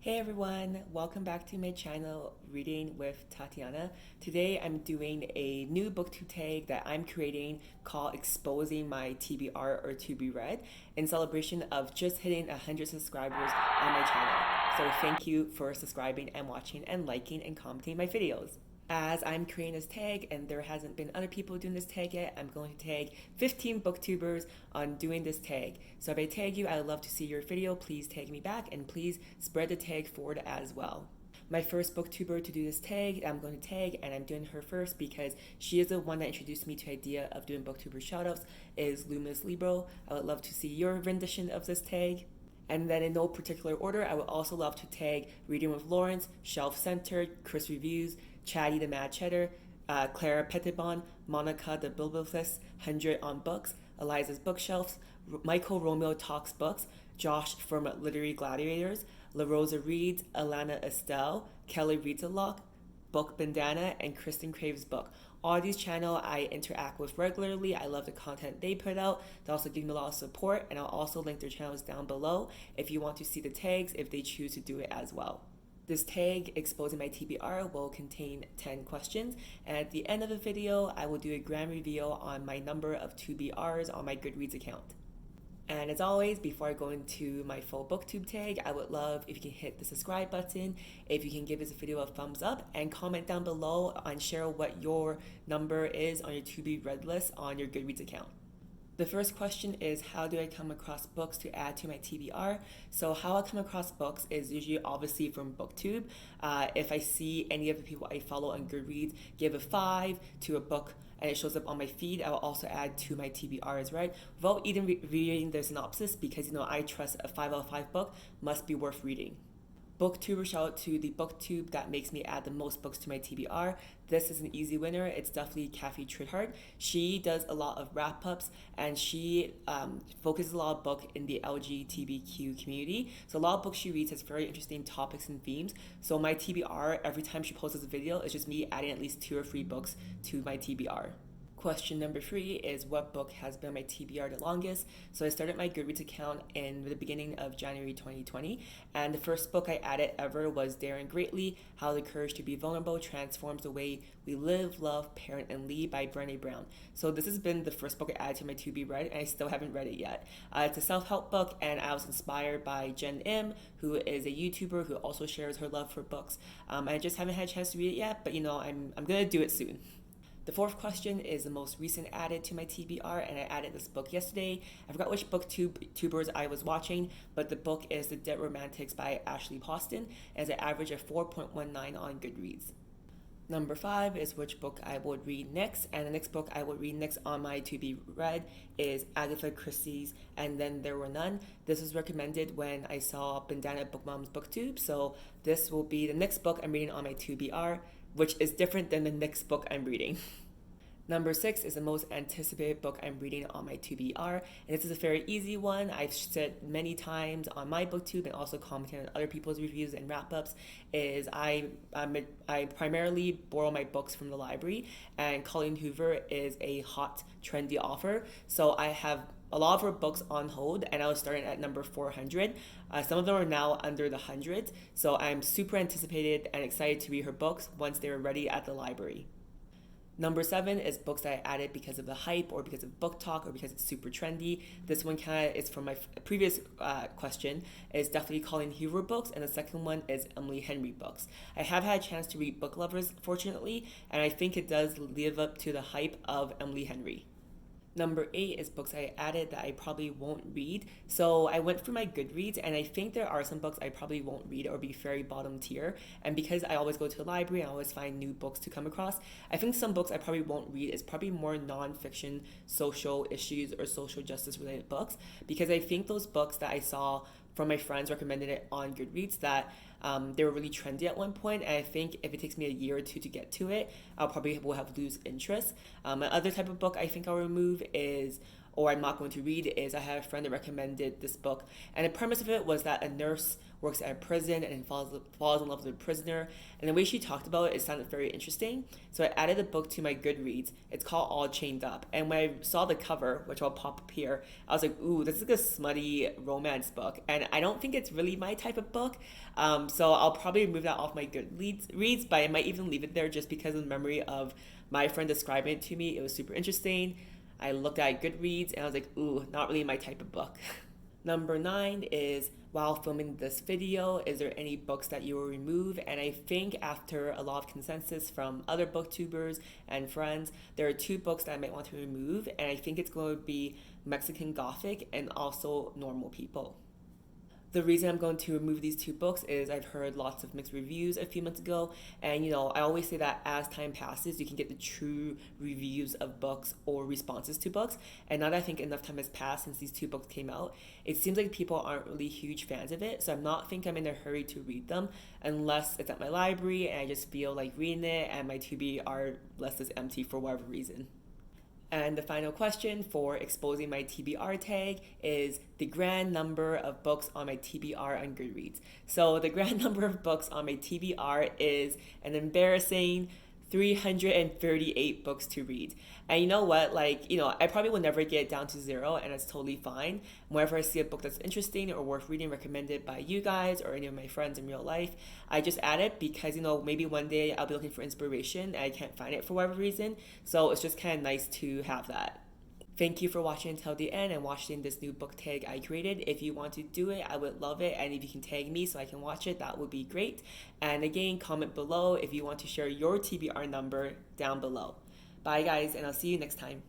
Hey everyone, welcome back to my channel, Reading with Tatiana. Today I'm doing a new booktube tag that I'm creating called Exposing My TBR or To Be Read in celebration of just hitting 100 subscribers on my channel. So thank you for subscribing and watching and liking and commenting my videos. As I'm creating this tag and there hasn't been other people doing this tag yet, I'm going to tag 15 booktubers on doing this tag. So if I tag you, I would love to see your video. Please tag me back and please spread the tag forward as well. My first booktuber to do this tag, I'm going to tag, and I'm doing her first because she is the one that introduced me to the idea of doing Booktuber Shoutouts, is Luminous Libro. I would love to see your rendition of this tag. And then in no particular order, I would also love to tag Reading with Lawrence, Shelf Centered, Chris Reviews, Chatty the Mad Cheddar, Clara Pettibon, Monica the Bibliophilist, 100 on Books, Eliza's Bookshelves, Michael Romeo Talks Books, Josh from Literary Gladiators, La Rosa Reads, Alana Estelle, Kelly Reads a Lot, Book Bandana, and Kristen Craves Book. All these channels I interact with regularly. I love the content they put out. They also give me a lot of support, and I'll also link their channels down below if you want to see the tags if they choose to do it as well. This tag, Exposing My TBR, will contain 10 questions, and at the end of the video, I will do a grand reveal on my number of 2BRs on my Goodreads account. And as always, before I go into my full booktube tag, I would love if you can hit the subscribe button, if you can give this video a thumbs up, and comment down below and share what your number is on your to be read list on your Goodreads account. The first question is, how do I come across books to add to my TBR? So how I come across books is usually obviously from Booktube. If I see any of the people I follow on Goodreads give a 5 to a book and it shows up on my feed, I will also add to my TBRs, right? Without even reading the synopsis, because I trust a 5 out of 5 book must be worth reading. Booktuber Shoutout to the booktube that makes me add the most books to my TBR. This is an easy winner. It's definitely Kathy Trithart. She does a lot of wrap-ups and she focuses a lot of book in the LGBTQ community. So a lot of books she reads has very interesting topics and themes. So my TBR, every time she posts a video, it's just me adding at least 2 or 3 books to my TBR. Question number 3 is, what book has been on my TBR the longest? So I started my Goodreads account in the beginning of January 2020, and the first book I added ever was Daring Greatly, How the Courage to be Vulnerable Transforms the Way We Live, Love, Parent, and Lead by Brené Brown. So this has been the first book I added to my to be read, and I still haven't read it yet. It's a self-help book, and I was inspired by Jen Im, who is a YouTuber who also shares her love for books. I just haven't had a chance to read it yet, but I'm gonna do it soon. The fourth question is the most recent added to my TBR, and I added this book yesterday. I forgot which booktubers I was watching, but the book is The Dead Romantics by Ashley Poston, and has an average of 4.19 on Goodreads. Number 5 is which book I would read next, and the next book I would read next on my to be read is Agatha Christie's And Then There Were None. This was recommended when I saw Bandana Book Mom's Booktube, so this will be the next book I'm reading on my TBR, which is different than the next book I'm reading. Number 6 is the most anticipated book I'm reading on my TBR, and this is a very easy one. I've said many times on my booktube and also commenting on other people's reviews and wrap-ups, is I primarily borrow my books from the library, and Colleen Hoover is a hot, trendy author, so I have a lot of her books on hold, and I was starting at number 400. Some of them are now under the hundreds, so I'm super anticipated and excited to read her books once they're ready at the library. Number 7 is books that I added because of the hype or because of book talk or because it's super trendy. This one kind of is from my previous question. It's definitely Colleen Hoover books, and the second one is Emily Henry books. I have had a chance to read Book Lovers, fortunately, and I think it does live up to the hype of Emily Henry. Number 8 is books I added that I probably won't read. So I went through my Goodreads, and I think there are some books I probably won't read or be very bottom tier. And because I always go to the library and I always find new books to come across, I think some books I probably won't read is probably more non-fiction social issues or social justice related books, because I think those books that I saw from my friends recommended it on Goodreads that they were really trendy at one point, and I think if it takes me a year or 2 to get to it, I'll probably will have lose interest. Another type of book I think I'll remove is or I'm not going to read is I had a friend that recommended this book, and the premise of it was that a nurse works at a prison and falls in love with a prisoner. And the way she talked about it sounded very interesting. So I added the book to my Goodreads. It's called All Chained Up. And when I saw the cover, which I'll pop up here, I was like, ooh, this is like a smutty romance book. And I don't think it's really my type of book. So I'll probably remove that off my Goodreads, but I might even leave it there just because of the memory of my friend describing it to me. It was super interesting. I looked at Goodreads and I was like, ooh, not really my type of book. Number 9 is, while filming this video, is there any books that you will remove? And I think after a lot of consensus from other booktubers and friends, there are 2 books that I might want to remove, and I think it's going to be Mexican Gothic and also Normal People. The reason I'm going to remove these 2 books is I've heard lots of mixed reviews a few months ago, and I always say that as time passes you can get the true reviews of books or responses to books. And now that I think enough time has passed since these 2 books came out, it seems like people aren't really huge fans of it, so I'm in a hurry to read them unless it's at my library and I just feel like reading it and my TBR list is empty for whatever reason. And the final question for exposing my TBR tag is the grand number of books on my TBR on Goodreads. So the grand number of books on my TBR is an embarrassing 338 books to read. And you know what? I probably will never get down to 0, and it's totally fine. Whenever I see a book that's interesting or worth reading, recommended by you guys or any of my friends in real life, I just add it because, maybe one day I'll be looking for inspiration and I can't find it for whatever reason. So it's just kind of nice to have that. Thank you for watching until the end and watching this new book tag I created. If you want to do it, I would love it. And if you can tag me so I can watch it, that would be great. And again, comment below if you want to share your TBR number down below. Bye guys, and I'll see you next time.